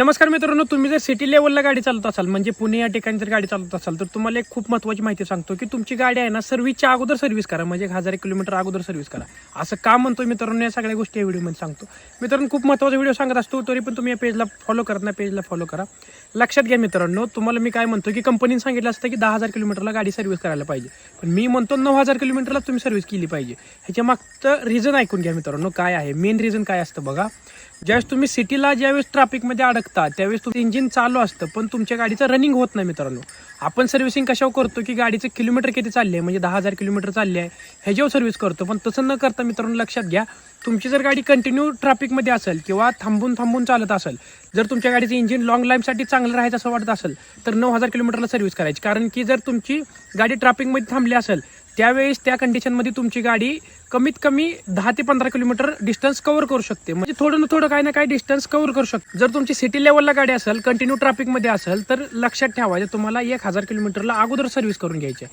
नमस्कार मित्रांनो, तुम्ही जर सिटी लेवलला गाडी चालवत असाल म्हणजे पुणे या ठिकाणी जर गाडी चालवत असाल तर तुम्हाला एक खूप महत्त्वाची माहिती सांगतो की तुमची गाडी आहे ना सर्व्हिसच्या अगोदर सर्व्हिस करा, म्हणजे 1000 किलोमीटर अगोदर सर्व्हिस करा. असं का म्हणतोय मित्रांनो, या सगळ्या गोष्टी या व्हिडिओमध्ये सांगतो. मित्रांनो, खूप महत्त्वाचा व्हिडिओ सांगत असतो, तरी पण तुम्ही या पेजला फॉलो करत नाही. पेजला फॉलो करा. लक्षात घ्या मित्रांनो, तुम्हाला मी काय म्हणतो की कंपनीने सांगितलं असतं की 10,000 किलोमीटरला गाडी सर्व्हिस करायला पाहिजे, पण मी म्हणतो 9,000 किलोमीटरला तुम्ही सर्व्हिस केली पाहिजे. ह्याच्या मागचं रिझन ऐकून घ्या मित्रांनो. काय आहे मेन रिझन काय असतं बघा. ज्यावेळेस तुम्ही सिटीला ज्यावेळेस ट्रॅफिकमध्ये अडकता त्यावेळेस तुमचं इंजिन चालू असतं पण तुमच्या गाडीचं रनिंग होत नाही मित्रांनो. आपण सर्व्हिसिंग कशावर करतो की गाडीचं किलोमीटर किती चालले आहे, म्हणजे 10,000 किलोमीटर चालले आहे ह्याच्यावर सर्व्हिस करतो. पण तसं न करता मित्रांनो, लक्षात घ्या, तुमची जर गाडी कंटिन्यू ट्रॅफिकमध्ये असेल किंवा थांबून चालत असेल, जर तुमच्या गाडीचं इंजिन लॉंग लाईफसाठी चांगलं राहायचं असं वाटत असेल तर 9,000 किलोमीटरला सर्व्हिस करायची. कारण की जर तुमची गाडी ट्रॅफिकमध्ये थांबली असेल त्यावेळेस त्या कंडिशनमध्ये तुमची गाडी कमीत कमी 10 ते 15 किलोमीटर डिस्टन्स कव्हर करू शकते, म्हणजे थोडं ना थोडं काही ना काही डिस्टन्स कव्हर करू शकते. जर तुमची सिटी लेवलला गाडी असेल, कंटिन्यू ट्रॅफिकमध्ये असेल, तर लक्षात ठेवा तुम्हाला 1000 किलोमीटरला अगोदर सर्व्हिस करून घ्यायची आहे.